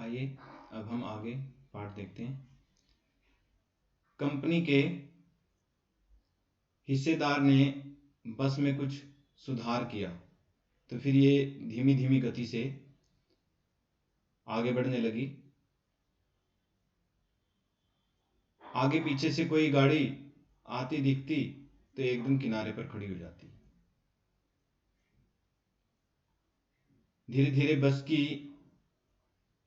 आइए अब हम आगे पाठ देखते हैं। कंपनी के हिस्सेदार ने बस में कुछ सुधार किया तो फिर ये धीमी धीमी गति से आगे बढ़ने लगी। आगे पीछे से कोई गाड़ी आती दिखती तो एकदम किनारे पर खड़ी हो जाती। धीरे धीरे बस की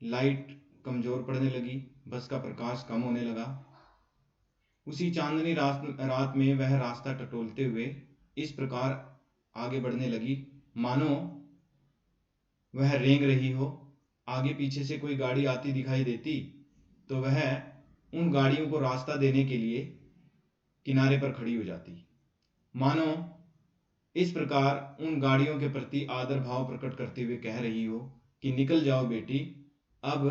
लाइट कमजोर पड़ने लगी, बस का प्रकाश कम होने लगा। उसी चांदनी रात में वह रास्ता टटोलते हुए इस प्रकार आगे बढ़ने लगी मानो वह रेंग रही हो। आगे पीछे से कोई गाड़ी आती दिखाई देती तो वह उन गाड़ियों को रास्ता देने के लिए किनारे पर खड़ी हो जाती, मानो इस प्रकार उन गाड़ियों के प्रति आदर भाव प्रकट करते हुए कह रही हो कि निकल जाओ बेटी, अब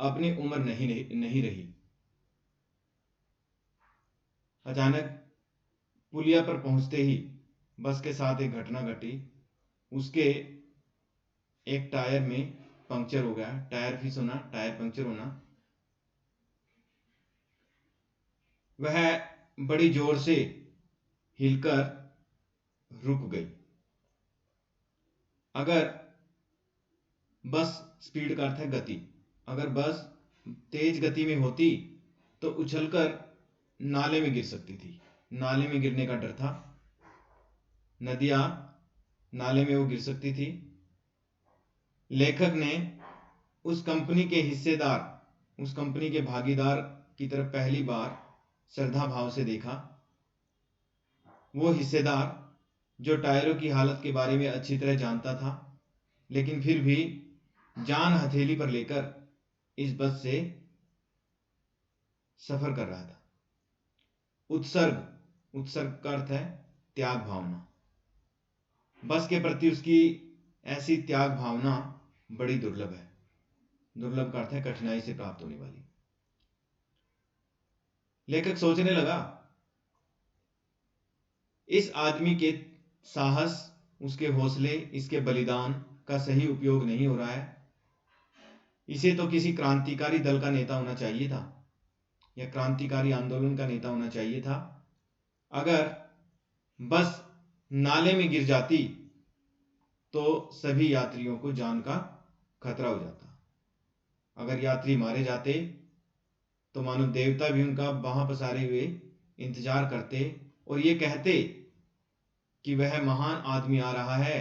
अपनी उम्र नहीं रही। अचानक पुलिया पर पहुंचते ही बस के साथ एक घटना घटी। उसके एक टायर में पंक्चर हो गया। टायर फिस होना, टायर पंक्चर होना। वह बड़ी जोर से हिलकर रुक गई। अगर बस, स्पीड का अर्थ है गति, अगर बस तेज गति में होती तो उछलकर नाले में गिर सकती थी। नाले में गिरने का डर था, नदियां नाले में वो गिर सकती थी। लेखक ने उस कंपनी के हिस्सेदार, उस कंपनी के भागीदार की तरफ पहली बार श्रद्धा भाव से देखा। वो हिस्सेदार जो टायरों की हालत के बारे में अच्छी तरह जानता था, लेकिन फिर भी जान हथेली पर लेकर इस बस से सफर कर रहा था। उत्सर्ग का अर्थ है त्याग भावना। बस के प्रति उसकी ऐसी त्याग भावना बड़ी दुर्लभ है। दुर्लभ का अर्थ है कठिनाई से प्राप्त होने वाली। लेखक सोचने लगा, इस आदमी के साहस, उसके हौसले, इसके बलिदान का सही उपयोग नहीं हो रहा है। इसे तो किसी क्रांतिकारी दल का नेता होना चाहिए था या क्रांतिकारी आंदोलन का नेता होना चाहिए था। अगर बस नाले में गिर जाती तो सभी यात्रियों को जान का खतरा हो जाता। अगर यात्री मारे जाते तो मानो देवता भी उनका बाहां पसारे हुए इंतजार करते और ये कहते कि वह महान आदमी आ रहा है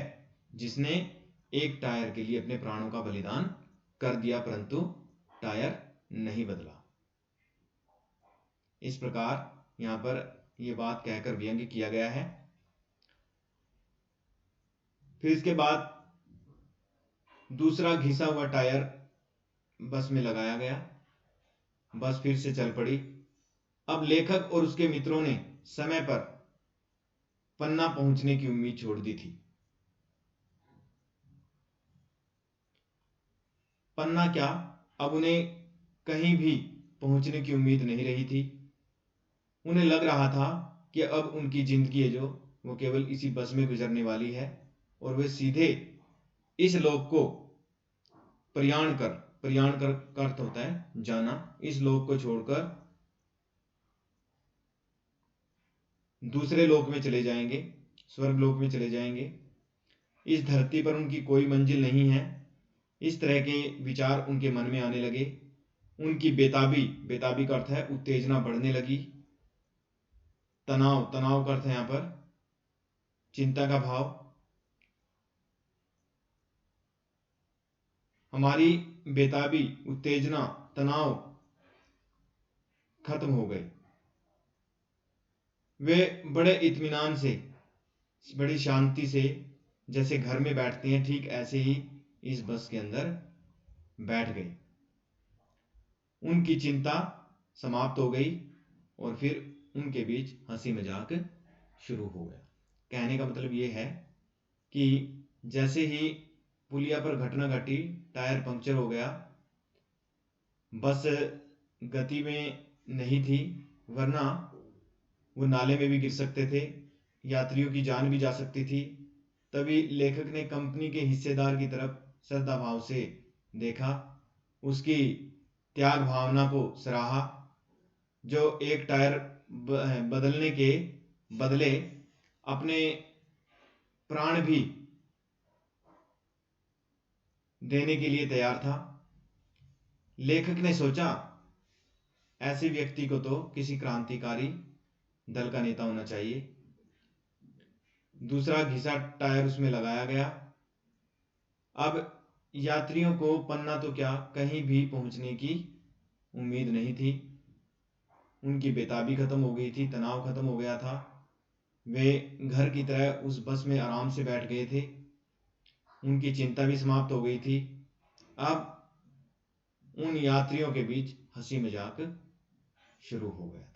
जिसने एक टायर के लिए अपने प्राणों का बलिदान कर दिया, परंतु टायर नहीं बदला। इस प्रकार यहां पर यह बात कहकर व्यंग्य किया गया है। फिर इसके बाद दूसरा घिसा हुआ टायर बस में लगाया गया। बस फिर से चल पड़ी। अब लेखक और उसके मित्रों ने समय पर पन्ना पहुंचने की उम्मीद छोड़ दी थी। पन्ना क्या, अब उन्हें कहीं भी पहुंचने की उम्मीद नहीं रही थी। उन्हें लग रहा था कि अब उनकी जिंदगी है जो वो केवल इसी बस में गुजरने वाली है और वे सीधे इस लोक को प्रयाण कर अर्थ होता है जाना, इस लोक को छोड़कर दूसरे लोक में चले जाएंगे, स्वर्ग लोक में चले जाएंगे। इस धरती पर उनकी कोई मंजिल नहीं है। इस तरह के विचार उनके मन में आने लगे। उनकी बेताबी का अर्थ है उत्तेजना बढ़ने लगी। तनाव का अर्थ है यहां पर चिंता का भाव। हमारी बेताबी, उत्तेजना, तनाव खत्म हो गए। वे बड़े इत्मीनान से, बड़ी शांति से, जैसे घर में बैठते हैं ठीक ऐसे ही इस बस के अंदर बैठ गए। उनकी चिंता समाप्त हो गई और फिर उनके बीच हंसी मजाक शुरू हो गया। कहने का मतलब ये है कि जैसे ही पुलिया पर घटना घटी, टायर पंक्चर हो गया, बस गति में नहीं थी, वरना वो नाले में भी गिर सकते थे, यात्रियों की जान भी जा सकती थी। तभी लेखक ने कंपनी के हिस्सेदार की तरफ श्रद्धा भाव से देखा। उसकी त्याग भावना को सराहा, जो एक टायर बदलने के बदले अपने प्राण भी देने के लिए तैयार था। लेखक ने सोचा, ऐसे व्यक्ति को तो किसी क्रांतिकारी दल का नेता होना चाहिए। दूसरा घिसा टायर उसमें लगाया गया। अब यात्रियों को पन्ना तो क्या, कहीं भी पहुंचने की उम्मीद नहीं थी। उनकी बेताबी खत्म हो गई थी, तनाव खत्म हो गया था। वे घर की तरह उस बस में आराम से बैठ गए थे। उनकी चिंता भी समाप्त हो गई थी। अब उन यात्रियों के बीच हंसी मजाक शुरू हो गया।